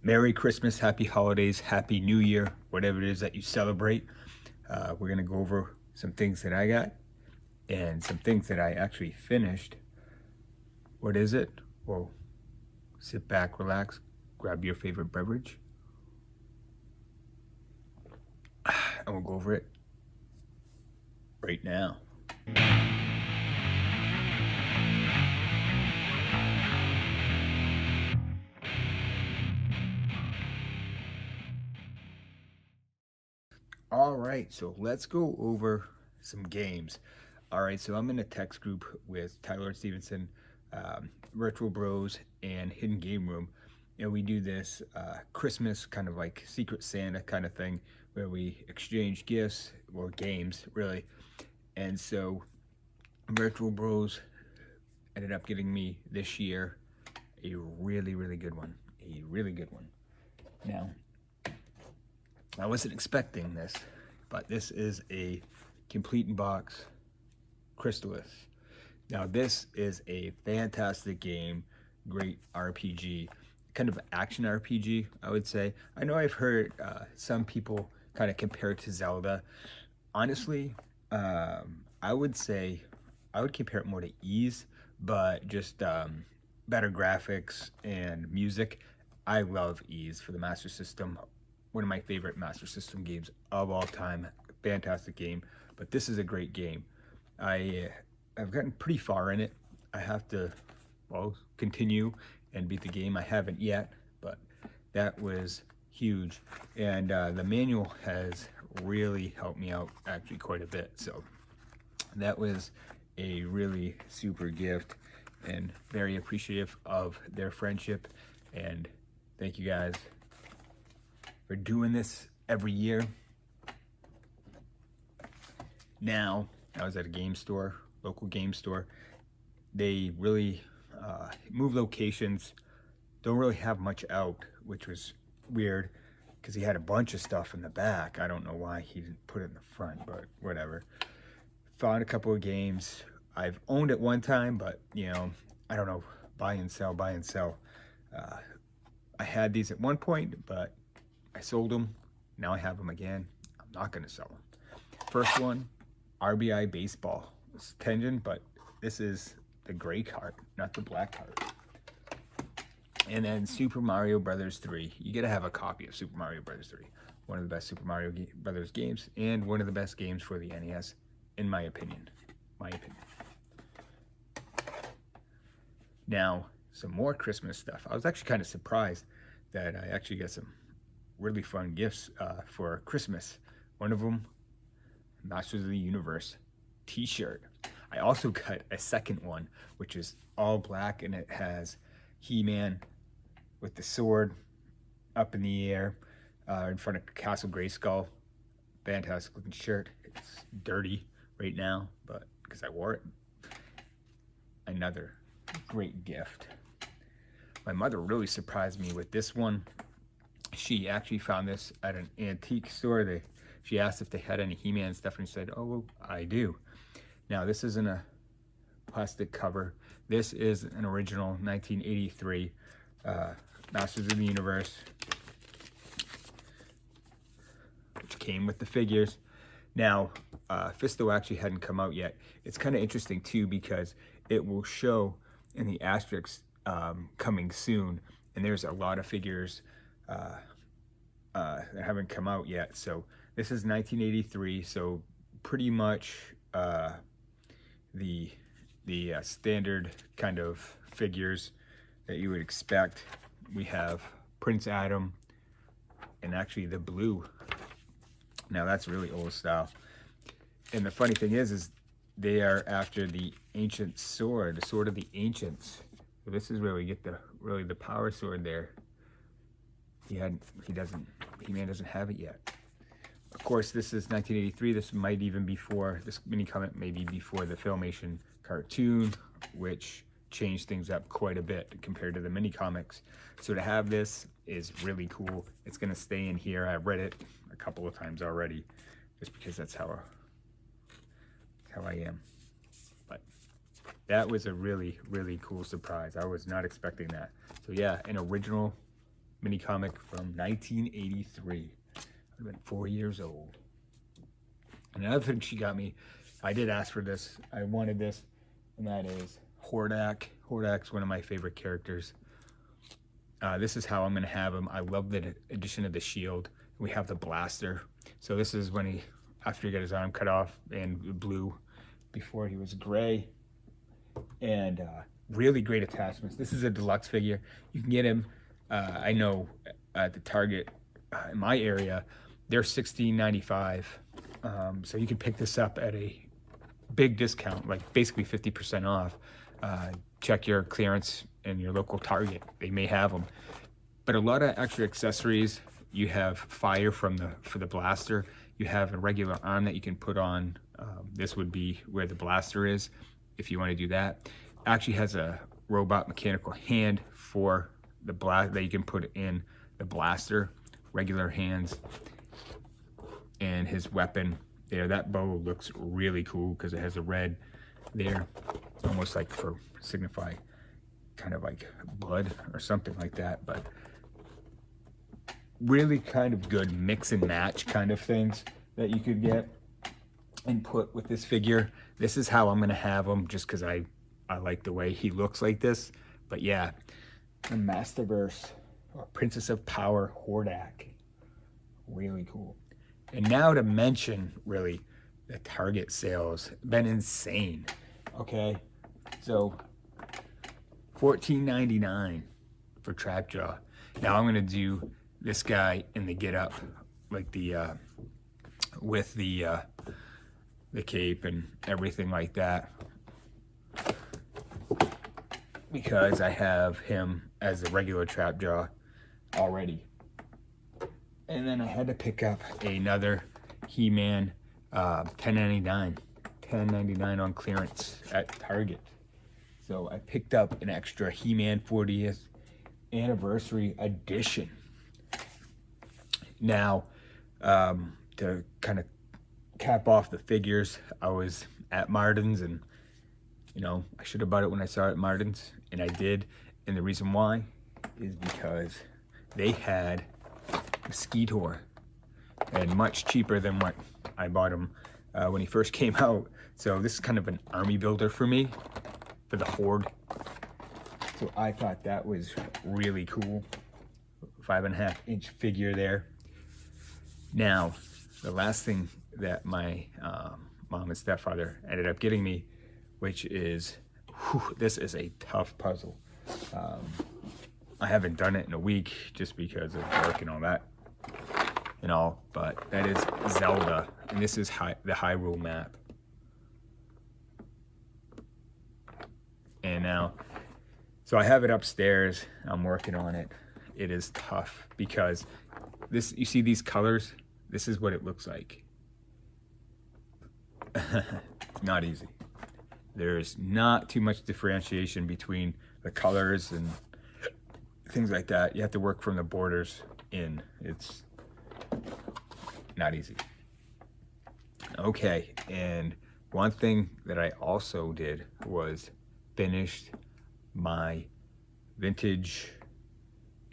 Merry Christmas, Happy Holidays, Happy New Year, whatever it is that you celebrate. We're going to go over some things that I got and some things that I actually finished. What is it? Well, sit back, relax, grab your favorite beverage, and we'll go over it right now. All right, so let's go over some games. All right, so I'm in a text group with Tyler Stevenson, Virtual Bros, and Hidden Game Room, and we do this Christmas kind of like Secret Santa kind of thing where we exchange gifts or games, really. And so Virtual Bros ended up getting me this year a really, really good one. A really good one. Now, I wasn't expecting this, but this is a complete in box Crystallis. Now this is a fantastic game, great RPG, kind of action RPG, I would say. I know I've heard some people kind of compare it to Zelda. Honestly, I would say I would compare it more to Ys, but just better graphics and music. I love Ys for the Master System. One of my favorite Master System games of all time. Fantastic game, but this is a great game. I've gotten pretty far in it. I have to, well, continue and beat the game. I haven't yet, but that was huge. And the manual has really helped me out actually quite a bit. So that was a really super gift and very appreciative of their friendship. And thank you guys for doing this every year. Now, I was at a game store, local game store. They really move locations, don't really have much out, which was weird because he had a bunch of stuff in the back. I don't know why he didn't put it in the front, but whatever. Found a couple of games. I've owned it one time, but you know, I don't know, buy and sell, buy and sell. I had these at one point, but I sold them. Now I have them again. I'm not gonna sell them. First one, RBI Baseball. It's Tengen, but this is the gray card, not the black card. And then Super Mario Brothers 3. You gotta have a copy of Super Mario Brothers 3. One of the best Super Mario Brothers games, and one of the best games for the NES, in my opinion. Now, some more Christmas stuff. I was actually kind of surprised that I actually got some really fun gifts for Christmas. One of them, Masters of the Universe t-shirt. I also got a second one, which is all black, and it has He-Man with the sword up in the air in front of Castle Grayskull. Fantastic looking shirt. It's dirty right now, but because I wore it. Another great gift. My mother really surprised me with this one. She actually found this at an antique store. She asked if they had any He-Man stuff, and she said, oh, well, I do. Now, this isn't a plastic cover. This is an original 1983 Masters of the Universe, which came with the figures. Now, Fisto actually hadn't come out yet. It's kind of interesting, too, because it will show in the asterisks coming soon, and there's a lot of figures that haven't come out yet. So this is 1983, so pretty much the standard kind of figures that you would expect. We have Prince Adam, and actually the blue. Now that's really old style. And the funny thing is they are after the ancient sword, the sword of the ancients. So this is where we get the power sword there. He-Man doesn't have it yet. Of course, this is 1983. This might even before, this mini comic may be before the Filmation cartoon, which changed things up quite a bit compared to the mini comics. So to have this is really cool. It's gonna stay in here. I've read it a couple of times already, just because that's how I am. But that was a really, really cool surprise. I was not expecting that. So yeah, an original mini comic from 1983. I've been 4 years old. Another thing she got me, I did ask for this. I wanted this, and that is Hordak. Hordak's one of my favorite characters. This is how I'm gonna have him. I love the addition of the shield. We have the blaster. So this is when he, after he got his arm cut off and blue, before he was gray. And really great attachments. This is a deluxe figure. You can get him, I know at the Target in my area, they're $16.95. So you can pick this up at a big discount, like basically 50% off. Check your clearance in your local Target. They may have them. But a lot of extra accessories. You have fire for the blaster. You have a regular arm that you can put on. This would be where the blaster is, if you want to do that. Actually has a robot mechanical hand for the blast that you can put in the blaster. Regular hands. And his weapon there, that bow looks really cool because it has a red there, almost like for signify kind of like blood or something like that. But really kind of good mix and match kind of things that you could get and put with this figure. This is how I'm gonna have him, just because I like the way he looks like this. But yeah, the Masterverse, or Princess of Power Hordak, really cool. And now to mention, really, the Target sales been insane. Okay, so $14.99 for Trapjaw. Now I'm gonna do this guy in the get up, like the with the cape and everything like that, because I have him as a regular Trapjaw already. And then I had to pick up another He-Man, $10.99 on clearance at Target. So I picked up an extra He-Man 40th anniversary edition. Now, to kind of cap off the figures, I was at Martin's, and you know, I should have bought it when I saw it at Martin's, and I did. And the reason why is because they had Mosquito, and much cheaper than what I bought him when he first came out. So this is kind of an army builder for me, for the Horde. So I thought that was really cool. 5.5-inch figure there. Now, the last thing that my mom and stepfather ended up getting me, which is, this is a tough puzzle. I haven't done it in a week just because of work and all that. And all, but that is Zelda, and this is the Hyrule map. And now, so I have it upstairs. I'm working on it. It is tough because this, you see these colors? This is what it looks like. It's not easy. There's not too much differentiation between the colors and things like that. You have to work from the borders in. It's not easy. Okay, and one thing that I also did was finished my vintage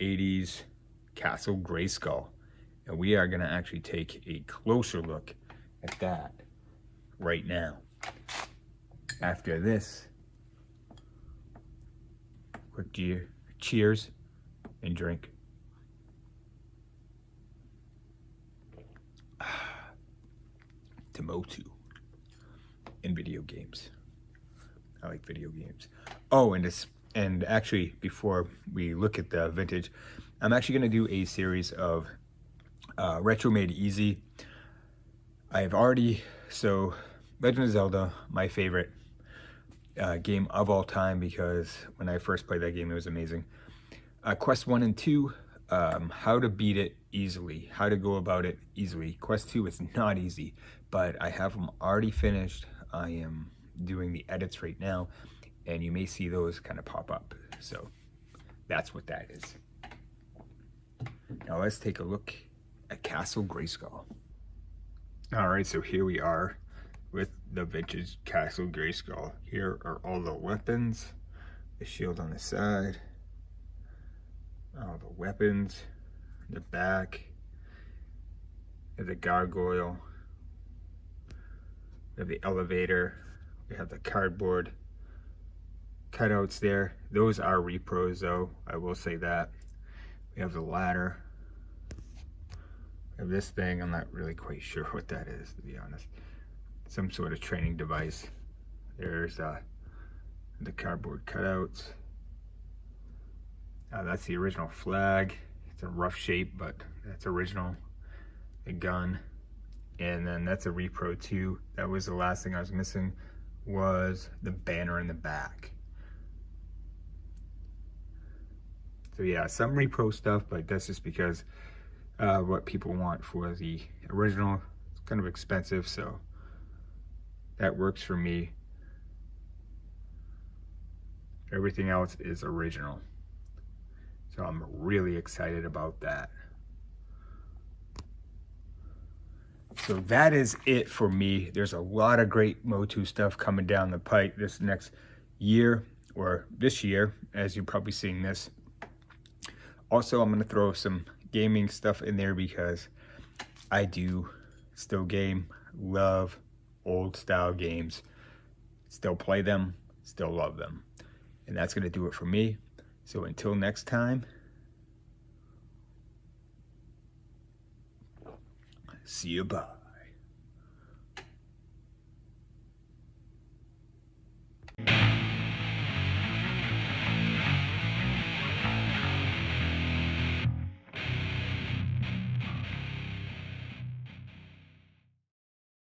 80s Castle Grayskull, and we are going to actually take a closer look at that right now. After this, quick cheers and drink. To MOTU in video games. I like video games. Oh, and actually, before we look at the vintage, I'm actually going to do a series of Retro Made Easy. I've already, so Legend of Zelda, my favorite game of all time, because when I first played that game, it was amazing. Quest 1 and 2, how to beat it easily, how to go about it easily. Quest 2 is not easy, but I have them already finished. I am doing the edits right now, and you may see those kind of pop up. So that's what that is. Now let's take a look at Castle Grayskull. All right, so here we are with the vintage Castle Grayskull. Here are all the weapons, the shield on the side, The weapons, the back, the gargoyle, we have the elevator, we have the cardboard cutouts there. Those are repros though, I will say that. We have the ladder. We have this thing, I'm not really quite sure what that is, to be honest. Some sort of training device. There's the cardboard cutouts. That's the original flag. It's a rough shape, but that's original. The gun. And then that's a repro too. That was the last thing I was missing, was the banner in the back. So yeah, some repro stuff, but that's just because what people want for the original. It's kind of expensive, so that works for me. Everything else is original. So I'm really excited about that. So that is it for me. There's a lot of great MOTU stuff coming down the pipe this next year, or this year, as you're probably seeing this. Also, I'm going to throw some gaming stuff in there because I do still game, love old style games, still play them, still love them. And that's going to do it for me. So until next time, see you, bye.